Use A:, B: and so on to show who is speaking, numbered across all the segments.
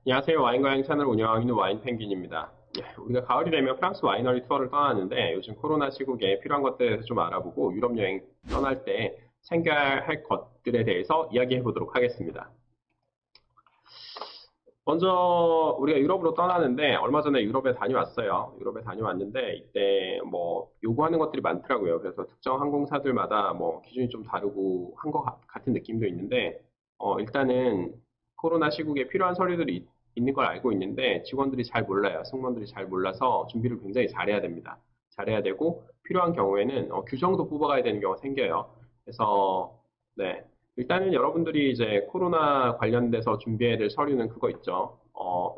A: 안녕하세요. 와인과양 채널 운영하고 있는 와인펭귄입니다. 우리가 가을이 되면 프랑스 와이너리 투어를 떠나는데 요즘 코로나 시국에 필요한 것들에 대해서 좀 알아보고 유럽 여행 떠날 때 챙겨야 할 것들에 대해서 이야기해 보도록 하겠습니다. 먼저 우리가 유럽으로 떠나는데 얼마 전에 유럽에 다녀왔어요. 유럽에 다녀왔는데 이때 뭐 요구하는 것들이 많더라고요. 그래서 특정 항공사들마다 뭐 기준이 좀 다르고 한 것 같은 느낌도 있는데 일단은 코로나 시국에 필요한 서류들이 있는 걸 알고 있는데 직원들이 잘 몰라요. 승무원들이 잘 몰라서 준비를 굉장히 잘해야 됩니다. 잘해야 되고 필요한 경우에는 규정도 뽑아가야 되는 경우가 생겨요. 그래서 네, 일단은 여러분들이 이제 코로나 관련돼서 준비해야 될 서류는 그거 있죠.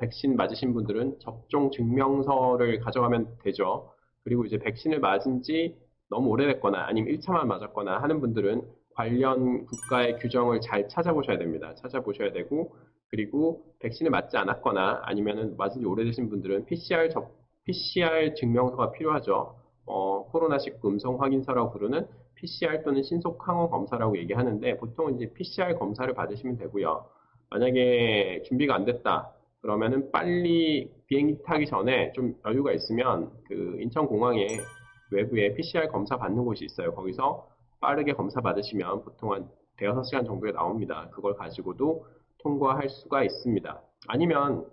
A: 백신 맞으신 분들은 접종 증명서를 가져가면 되죠. 그리고 이제 백신을 맞은 지 너무 오래됐거나 아니면 1차만 맞았거나 하는 분들은 관련 국가의 규정을 잘 찾아보셔야 됩니다. 찾아보셔야 되고, 그리고 백신을 맞지 않았거나 아니면은 맞은 지 오래되신 분들은 PCR 증명서가 필요하죠. 코로나19 음성 확인서라고 부르는 PCR 또는 신속 항원 검사라고 얘기하는데 보통 이제 PCR 검사를 받으시면 되고요. 만약에 준비가 안 됐다. 그러면은 빨리 비행기 타기 전에 좀 여유가 있으면 그 인천공항에 외부에 PCR 검사 받는 곳이 있어요. 거기서 빠르게 검사 받으시면 보통 한 대여섯 시간 정도에 나옵니다. 그걸 가지고도 통과할 수가 있습니다. 아니면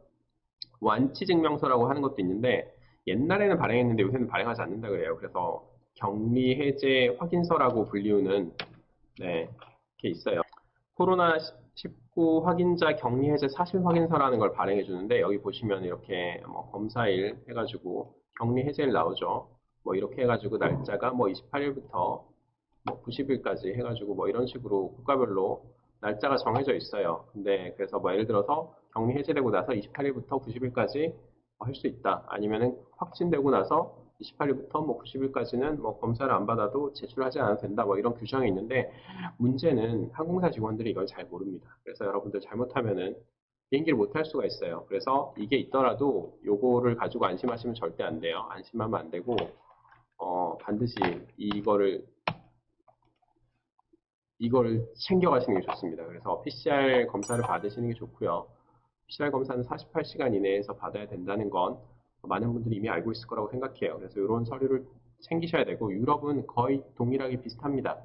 A: 완치 증명서라고 하는 것도 있는데 옛날에는 발행했는데 요새는 발행하지 않는다 그래요. 그래서 격리 해제 확인서라고 불리우는 네, 게 있어요. 코로나19 확인자 격리 해제 사실 확인서라는 걸 발행해 주는데 여기 보시면 이렇게 뭐 검사일 해가지고 격리 해제일 나오죠. 뭐 이렇게 해가지고 날짜가 뭐 28일부터 뭐 90일까지 해가지고 뭐 이런 식으로 국가별로 날짜가 정해져 있어요. 근데 그래서 뭐 예를 들어서 격리 해제되고 나서 28일부터 90일까지 할 수 있다. 아니면은 확진되고 나서 28일부터 뭐 90일까지는 뭐 검사를 안 받아도 제출하지 않아도 된다. 뭐 이런 규정이 있는데 문제는 항공사 직원들이 이걸 잘 모릅니다. 그래서 여러분들 잘못하면은 비행기를 못 탈 수가 있어요. 그래서 이게 있더라도 요거를 가지고 안심하시면 절대 안 돼요. 안심하면 안 되고 반드시 이걸 챙겨가시는 게 좋습니다. 그래서 PCR 검사를 받으시는 게 좋고요. PCR 검사는 48시간 이내에서 받아야 된다는 건 많은 분들이 이미 알고 있을 거라고 생각해요. 그래서 이런 서류를 챙기셔야 되고 유럽은 거의 동일하게 비슷합니다.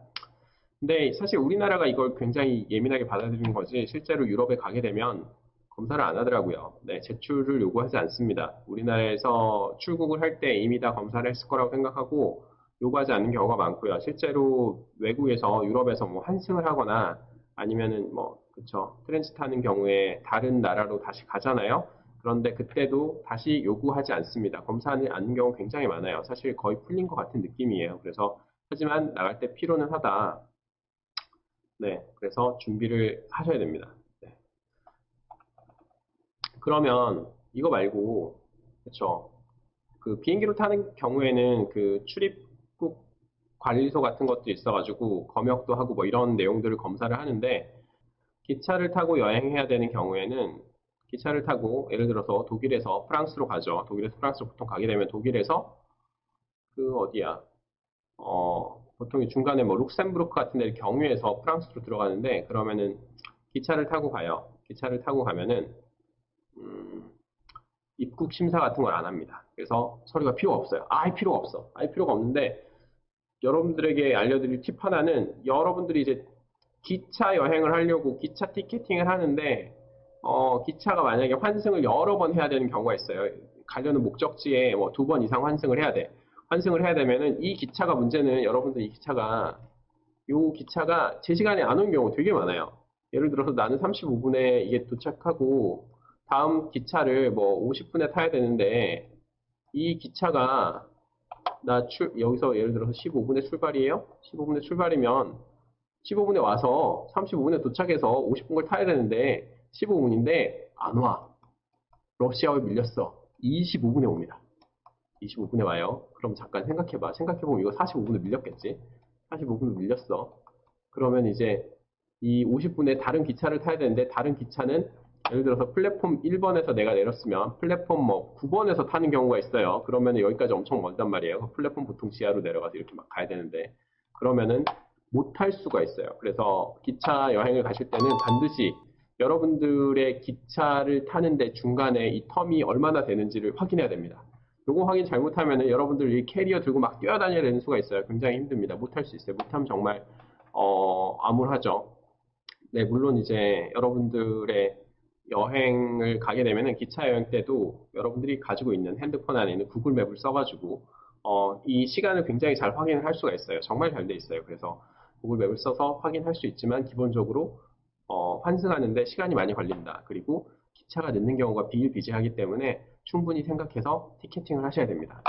A: 근데 사실 우리나라가 이걸 굉장히 예민하게 받아들이는 거지 실제로 유럽에 가게 되면 검사를 안 하더라고요. 네, 제출을 요구하지 않습니다. 우리나라에서 출국을 할 때 이미 다 검사를 했을 거라고 생각하고 요구하지 않는 경우가 많고요. 실제로 외국에서 유럽에서 뭐 환승을 하거나 아니면은 뭐 그쵸 트랜지트 하는 경우에 다른 나라로 다시 가잖아요. 그런데 그때도 다시 요구하지 않습니다. 검사하지 않는 경우 굉장히 많아요. 사실 거의 풀린 것 같은 느낌이에요. 그래서 하지만 나갈 때 필요는 하다. 네, 그래서 준비를 하셔야 됩니다. 네. 그러면 이거 말고 그쵸 그 비행기로 타는 경우에는 그 출입국 관리소 같은 것도 있어가지고 검역도 하고 뭐 이런 내용들을 검사를 하는데 기차를 타고 여행해야 되는 경우에는 기차를 타고 예를 들어서 독일에서 프랑스로 가죠. 독일에서 프랑스로 보통 가게 되면 독일에서 그 어디야 보통 중간에 뭐 룩셈부르크 같은 데 경유해서 프랑스로 들어가는데 그러면은 기차를 타고 가요. 기차를 타고 가면은 음, 입국 심사 같은 걸 안 합니다. 그래서 서류가 필요가 없어요. 아예 필요가 없어. 아예 필요가 없는데 여러분들에게 알려드릴 팁 하나는 여러분들이 이제 기차 여행을 하려고 기차 티켓팅을 하는데 기차가 만약에 환승을 여러 번 해야 되는 경우가 있어요. 가려는 목적지에 뭐 두 번 이상 환승을 해야 돼. 환승을 해야 되면은 이 기차가 문제는 여러분들 이 기차가 요 기차가 제 시간에 안 온 경우 되게 많아요. 예를 들어서 나는 35분에 이게 도착하고 다음 기차를 뭐 50분에 타야 되는데 이 기차가 여기서 예를 들어서 15분에 출발이에요? 15분에 출발이면 15분에 와서 35분에 도착해서 50분 걸 타야 되는데 15분인데 안 와. 러시아에 밀렸어. 25분에 옵니다. 25분에 와요. 그럼 잠깐 생각해봐. 생각해보면 이거 45분에 밀렸겠지? 45분에 밀렸어. 그러면 이제 이 50분에 다른 기차를 타야 되는데 다른 기차는 예를 들어서 플랫폼 1번에서 내가 내렸으면 플랫폼 뭐 9번에서 타는 경우가 있어요. 그러면 여기까지 엄청 멀단 말이에요. 플랫폼 보통 지하로 내려가서 이렇게 막 가야 되는데 그러면은 못 탈 수가 있어요. 그래서 기차 여행을 가실 때는 반드시 여러분들의 기차를 타는데 중간에 이 텀이 얼마나 되는지를 확인해야 됩니다. 요거 확인 잘못하면은 여러분들 이 캐리어 들고 막 뛰어다녀야 되는 수가 있어요. 굉장히 힘듭니다. 못할 수 있어요. 못하면 정말 암울하죠. 네, 물론 이제 여러분들의 여행을 가게 되면은 기차 여행 때도 여러분들이 가지고 있는 핸드폰 안에 있는 구글 맵을 써가지고 이 시간을 굉장히 잘 확인을 할 수가 있어요. 정말 잘 돼 있어요. 그래서 구글 맵을 써서 확인할 수 있지만 기본적으로 환승하는데 시간이 많이 걸린다. 그리고 기차가 늦는 경우가 비일비재하기 때문에 충분히 생각해서 티켓팅을 하셔야 됩니다.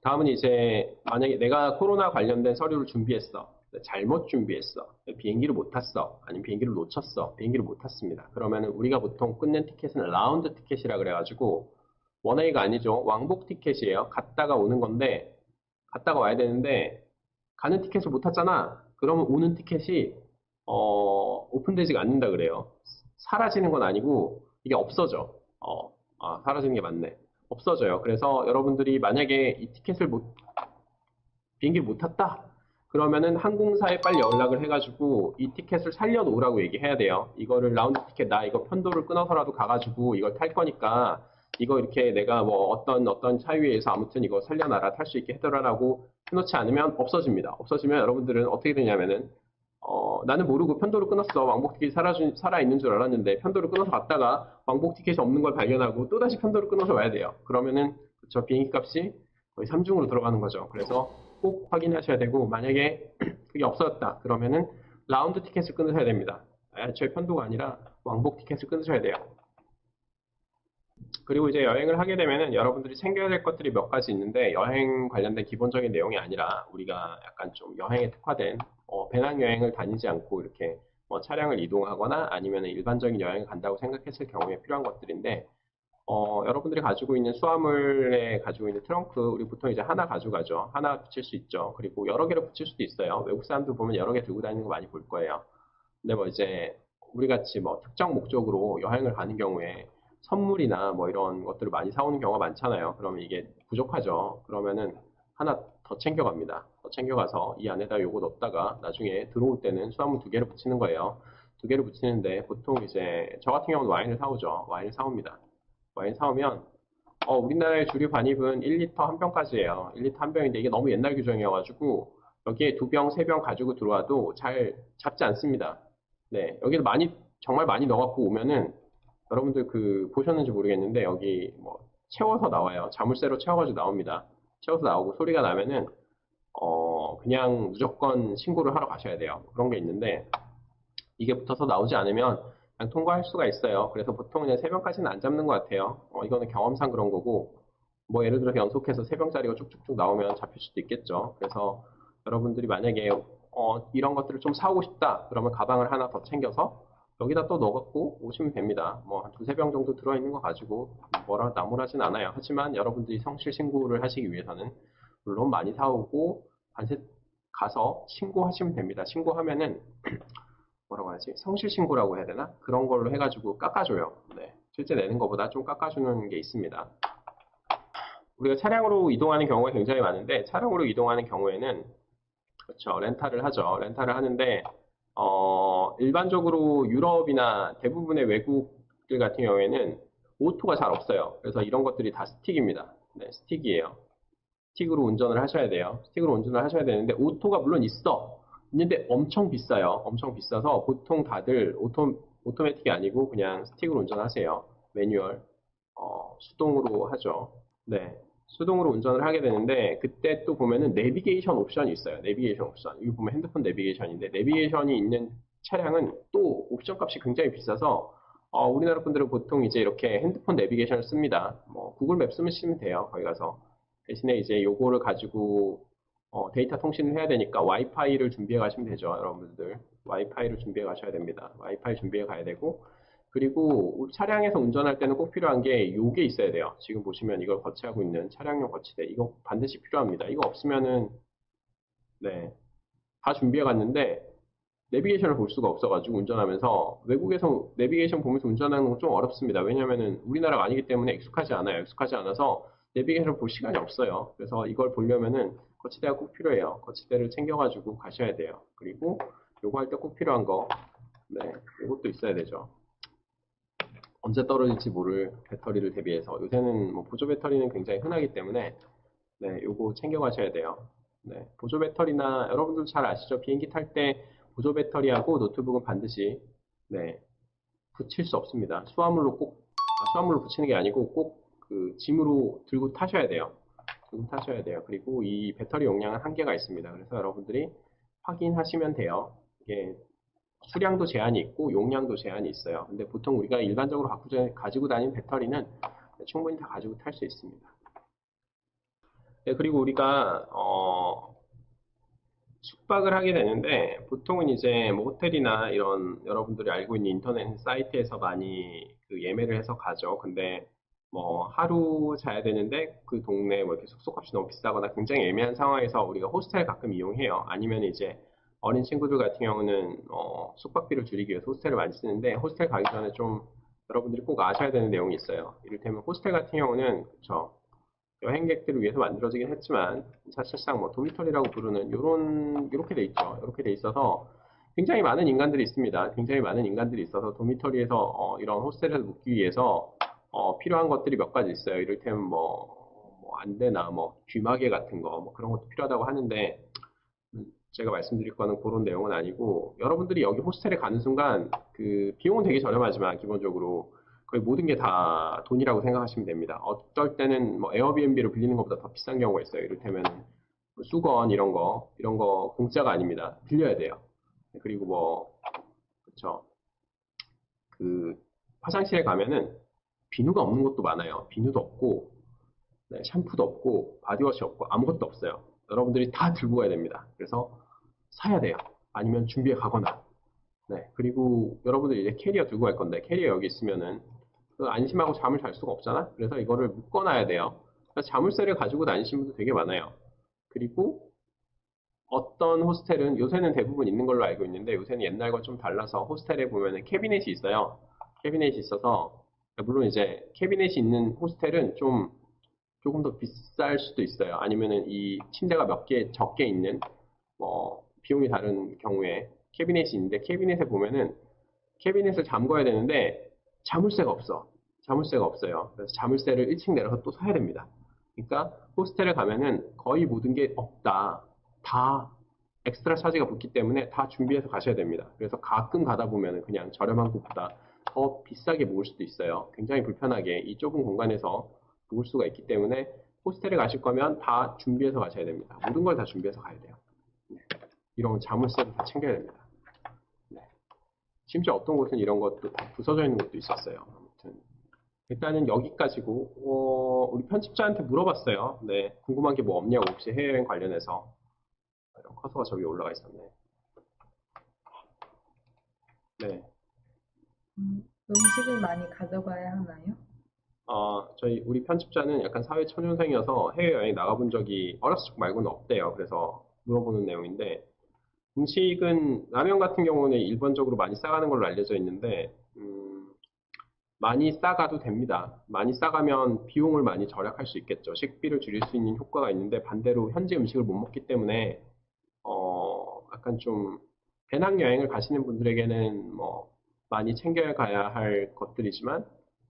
A: 다음은 이제 만약에 내가 코로나 관련된 서류를 준비했어. 잘못 준비했어. 비행기를 못 탔어. 아니면 비행기를 놓쳤어. 비행기를 못 탔습니다. 그러면 우리가 보통 끊는 티켓은 라운드 티켓이라 그래가지고 원웨이가 아니죠. 왕복 티켓이에요. 갔다가 오는 건데 갔다가 와야 되는데 가는 티켓을 못 탔잖아. 그러면 오는 티켓이 오픈되지가 않는다 그래요. 사라지는 건 아니고 이게 없어져. 사라지는 게 맞네. 없어져요. 그래서 여러분들이 만약에 이 티켓을 비행기를 못 탔다. 그러면은 항공사에 빨리 연락을 해가지고 이 티켓을 살려놓으라고 얘기해야 돼요. 이거를 라운드 티켓 나 이거 편도를 끊어서라도 가가지고 이걸 탈 거니까 이거 이렇게 내가 뭐 어떤 사유에 의해서 아무튼 이거 살려놔라 탈 수 있게 해둬라라고 해놓지 않으면 없어집니다. 없어지면 여러분들은 어떻게 되냐면은 나는 모르고 편도를 끊었어. 왕복 티켓이 살아있는 줄 알았는데 편도를 끊어서 갔다가 왕복 티켓이 없는 걸 발견하고 또다시 편도를 끊어서 와야 돼요. 그러면은 그쵸, 비행기 값이 거의 3중으로 들어가는 거죠. 그래서 꼭 확인하셔야 되고 만약에 그게 없어졌다. 그러면은 라운드 티켓을 끊으셔야 됩니다. 저희 편도가 아니라 왕복 티켓을 끊으셔야 돼요. 그리고 이제 여행을 하게 되면은 여러분들이 챙겨야 될 것들이 몇 가지 있는데 여행 관련된 기본적인 내용이 아니라 우리가 약간 좀 여행에 특화된 배낭여행을 다니지 않고 이렇게 뭐 차량을 이동하거나 아니면 일반적인 여행을 간다고 생각했을 경우에 필요한 것들인데 여러분들이 가지고 있는 수화물에 가지고 있는 트렁크 우리 보통 이제 하나 가져가죠. 하나 붙일 수 있죠. 그리고 여러 개를 붙일 수도 있어요. 외국 사람들 보면 여러 개 들고 다니는 거 많이 볼 거예요. 근데 뭐 이제 우리 같이 뭐 특정 목적으로 여행을 가는 경우에 선물이나 뭐 이런 것들을 많이 사오는 경우가 많잖아요. 그러면 이게 부족하죠. 그러면은 하나 더 챙겨갑니다. 더 챙겨가서 이 안에다 요거 넣었다가 나중에 들어올 때는 수화물 두 개를 붙이는 거예요. 두 개를 붙이는데 보통 이제 저 같은 경우는 와인을 사오죠. 와인을 사옵니다. 와인 사오면 우리나라의 주류 반입은 1리터 한 병까지예요. 1리터 한 병인데 이게 너무 옛날 규정이어가지고 여기에 두 병, 세 병 가지고 들어와도 잘 잡지 않습니다. 네, 여기를 정말 많이 넣어갖고 오면은 여러분들 보셨는지 모르겠는데 여기 뭐 채워서 나와요. 자물쇠로 채워가지고 나옵니다. 채워서 나오고 소리가 나면은 그냥 무조건 신고를 하러 가셔야 돼요. 그런 게 있는데 이게 붙어서 나오지 않으면 그냥 통과할 수가 있어요. 그래서 보통 그냥 세 병까지는 안 잡는 것 같아요. 이거는 경험상 그런 거고 뭐 예를 들어서 연속해서 세 병짜리가 쭉쭉쭉 나오면 잡힐 수도 있겠죠. 그래서 여러분들이 만약에 이런 것들을 좀 사오고 싶다 그러면 가방을 하나 더 챙겨서 여기다 또 넣어갖고 오시면 됩니다. 뭐 한 두세 병 정도 들어있는 거 가지고 뭐라 나무라진 않아요. 하지만 여러분들이 성실 신고를 하시기 위해서는 물론 많이 사오고 관세 가서 신고하시면 됩니다. 신고하면은 뭐라고 하지? 성실 신고라고 해야 되나? 그런 걸로 해가지고 깎아줘요. 네. 실제 내는 것보다 좀 깎아주는 게 있습니다. 우리가 차량으로 이동하는 경우가 굉장히 많은데 차량으로 이동하는 경우에는 그렇죠. 렌탈을 하죠. 렌탈을 하는데 일반적으로 유럽이나 대부분의 외국들 같은 경우에는 오토가 잘 없어요. 그래서 이런 것들이 다 스틱입니다. 네, 스틱이에요. 스틱으로 운전을 하셔야 돼요. 스틱으로 운전을 하셔야 되는데 오토가 물론 있는데 엄청 비싸요. 엄청 비싸서 보통 다들 오토매틱이 아니고 그냥 스틱으로 운전하세요. 매뉴얼 수동으로 하죠. 네. 수동으로 운전을 하게 되는데 그때 또 보면은 내비게이션 옵션이 있어요. 내비게이션 옵션. 여기 보면 핸드폰 내비게이션인데 내비게이션이 있는 차량은 또 옵션 값이 굉장히 비싸서 우리나라 분들은 보통 이제 이렇게 핸드폰 내비게이션을 씁니다. 뭐 구글 맵 쓰시면 돼요. 거기 가서 대신에 이제 요거를 가지고 데이터 통신을 해야 되니까 와이파이를 준비해 가시면 되죠. 여러분들 와이파이를 준비해 가셔야 됩니다. 와이파이 준비해 가야 되고 그리고 차량에서 운전할 때는 꼭 필요한 게 요게 있어야 돼요. 지금 보시면 이걸 거치하고 있는 차량용 거치대. 이거 반드시 필요합니다. 이거 없으면은, 네. 다 준비해 갔는데, 내비게이션을 볼 수가 없어가지고 운전하면서, 외국에서 내비게이션 보면서 운전하는 건 좀 어렵습니다. 왜냐면은 우리나라가 아니기 때문에 익숙하지 않아요. 익숙하지 않아서 내비게이션을 볼 시간이 없어요. 그래서 이걸 보려면은 거치대가 꼭 필요해요. 거치대를 챙겨가지고 가셔야 돼요. 그리고 요거 할 때 꼭 필요한 거, 네, 이것도 있어야 되죠. 언제 떨어질지 모를 배터리를 대비해서 요새는 뭐 보조 배터리는 굉장히 흔하기 때문에 네, 요거 챙겨가셔야 돼요. 네, 보조 배터리나 여러분들 잘 아시죠? 비행기 탈 때 보조 배터리하고 노트북은 반드시 네, 붙일 수 없습니다. 수화물로 붙이는 게 아니고 꼭 그 짐으로 들고 타셔야 돼요. 들고 타셔야 돼요. 그리고 이 배터리 용량은 한계가 있습니다. 그래서 여러분들이 확인하시면 돼요. 이게 수량도 제한이 있고 용량도 제한이 있어요. 근데 보통 우리가 일반적으로 가지고 다니는 배터리는 충분히 다 가지고 탈 수 있습니다. 네, 그리고 우리가 숙박을 하게 되는데 보통은 이제 뭐 호텔이나 이런 여러분들이 알고 있는 인터넷 사이트에서 많이 그 예매를 해서 가죠. 근데 뭐 하루 자야 되는데 그 동네 뭐 이렇게 숙소값이 너무 비싸거나 굉장히 애매한 상황에서 우리가 호스텔 가끔 이용해요. 아니면 이제 어린 친구들 같은 경우는 숙박비를 줄이기 위해서 호스텔을 많이 쓰는데 호스텔 가기 전에 좀 여러분들이 꼭 아셔야 되는 내용이 있어요. 이를테면 호스텔 같은 경우는 그쵸, 여행객들을 위해서 만들어지긴 했지만 사실상 뭐 도미토리라고 부르는 요런 이렇게 돼 있죠. 이렇게 돼 있어서 굉장히 많은 인간들이 있습니다. 굉장히 많은 인간들이 있어서 도미토리에서 이런 호스텔에서 묵기 위해서 필요한 것들이 몇 가지 있어요. 이를테면 뭐 안대나 뭐 귀마개 같은 거 뭐 그런 것도 필요하다고 하는데 제가 말씀드릴 거는 그런 내용은 아니고 여러분들이 여기 호스텔에 가는 순간 그 비용은 되게 저렴하지만 기본적으로 거의 모든 게 다 돈이라고 생각하시면 됩니다. 어떨 때는 뭐 에어비앤비로 빌리는 것보다 더 비싼 경우가 있어요. 이를테면 수건 이런 거 공짜가 아닙니다. 빌려야 돼요. 그리고 뭐 그쵸, 그 화장실에 가면은 비누가 없는 것도 많아요. 비누도 없고 네, 샴푸도 없고 바디워시 없고 아무것도 없어요. 여러분들이 다 들고 가야 됩니다. 그래서 사야 돼요. 아니면 준비해 가거나. 네, 그리고 여러분들이 이제 캐리어 들고 갈 건데 캐리어 여기 있으면은 그 안심하고 잠을 잘 수가 없잖아. 그래서 이거를 묶어놔야 돼요. 그래서 자물쇠를 가지고 다니시는 분도 되게 많아요. 그리고 어떤 호스텔은 요새는 대부분 있는 걸로 알고 있는데 요새는 옛날과 좀 달라서 호스텔에 보면은 캐비넷이 있어요. 캐비넷이 있어서 물론 이제 캐비넷이 있는 호스텔은 조금 더 비쌀 수도 있어요. 아니면은 이 침대가 몇 개 적게 있는 뭐 비용이 다른 경우에 캐비넷이 있는데 캐비넷에 보면은 캐비넷을 잠궈야 되는데 자물쇠가 없어. 자물쇠가 없어요. 그래서 자물쇠를 1층 내려서 또 사야 됩니다. 그러니까 호스텔에 가면은 거의 모든 게 없다. 다 엑스트라 차지가 붙기 때문에 다 준비해서 가셔야 됩니다. 그래서 가끔 가다 보면은 그냥 저렴한 곳보다 더 비싸게 묵을 수도 있어요. 굉장히 불편하게 이 좁은 공간에서 묵을 수가 있기 때문에 호스텔에 가실 거면 다 준비해서 가셔야 됩니다. 모든 걸 다 준비해서 가야 돼요. 네. 이런 자물쇠도 다 챙겨야 됩니다. 네. 심지어 어떤 곳은 이런 것도 다 부서져 있는 것도 있었어요. 아무튼 일단은 여기까지고 우리 편집자한테 물어봤어요. 네, 궁금한 게 뭐 없냐고 혹시 해외여행 관련해서. 이런 커서가 저기 올라가 있었네. 네,
B: 음식을 많이 가져가야 하나요?
A: 저희 우리 편집자는 약간 사회 초년생이어서 해외여행 나가본 적이 어렸을 적 말고는 없대요. 그래서 물어보는 내용인데 음식은 라면 같은 경우는 일반적으로 많이 싸가는 걸로 알려져 있는데 많이 싸가도 됩니다. 많이 싸가면 비용을 많이 절약할 수 있겠죠. 식비를 줄일 수 있는 효과가 있는데 반대로 현지 음식을 못 먹기 때문에 약간 좀 배낭여행을 가시는 분들에게는 뭐 많이 챙겨 가야 할 것들이지만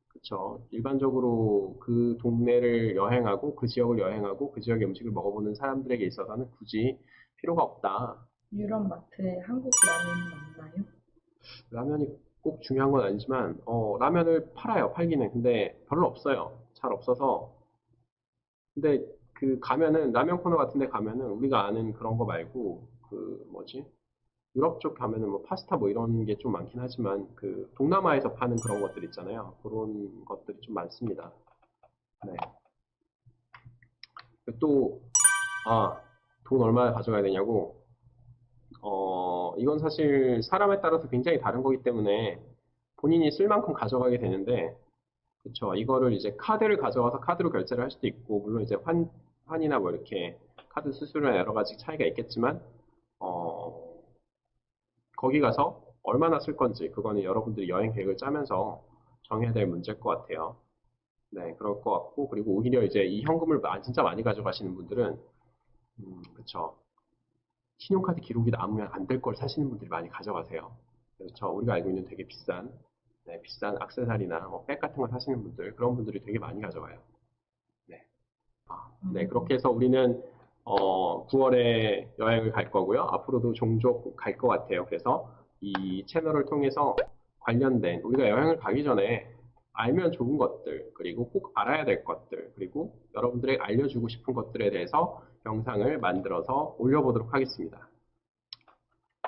A: 그쵸. 일반적으로 그 동네를 여행하고 그 지역을 여행하고 그 지역의 음식을 먹어보는 사람들에게 있어서는 굳이 필요가 없다.
B: 유럽 마트에 한국 라면이 많나요?
A: 라면이 꼭 중요한 건 아니지만 라면을 팔아요. 팔기는. 근데 별로 없어요. 잘 없어서. 근데 그 가면은 라면 코너 같은 데 가면은 우리가 아는 그런 거 말고 그 뭐지? 유럽 쪽 가면은 뭐 파스타 뭐 이런 게 좀 많긴 하지만 그 동남아에서 파는 그런 것들 있잖아요. 그런 것들이 좀 많습니다. 네. 또, 돈 얼마 가져가야 되냐고. 이건 사실 사람에 따라서 굉장히 다른 거기 때문에 본인이 쓸 만큼 가져가게 되는데, 그쵸. 이거를 이제 카드를 가져가서 카드로 결제를 할 수도 있고, 물론 이제 환이나 뭐 이렇게 카드 수수료나 여러 가지 차이가 있겠지만, 어, 거기 가서 얼마나 쓸 건지, 그거는 여러분들이 여행 계획을 짜면서 정해야 될 문제일 것 같아요. 네, 그럴 것 같고, 그리고 오히려 이제 이 현금을 진짜 많이 가져가시는 분들은, 그쵸. 신용카드 기록이 남으면 안 될 걸 사시는 분들이 많이 가져가세요. 그렇죠. 우리가 알고 있는 되게 비싼, 네, 비싼 액세서리나 뭐 백 같은 거 사시는 분들, 그런 분들이 되게 많이 가져가요. 네. 네, 그렇게 해서 우리는 9월에 여행을 갈 거고요. 앞으로도 종종 갈 것 같아요. 그래서 이 채널을 통해서 관련된 우리가 여행을 가기 전에 알면 좋은 것들, 그리고 꼭 알아야 될 것들, 그리고 여러분들에게 알려주고 싶은 것들에 대해서 영상을 만들어서 올려보도록 하겠습니다.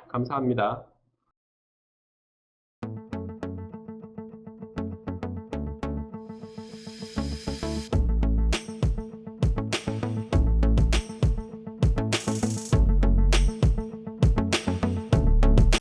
A: 감사합니다.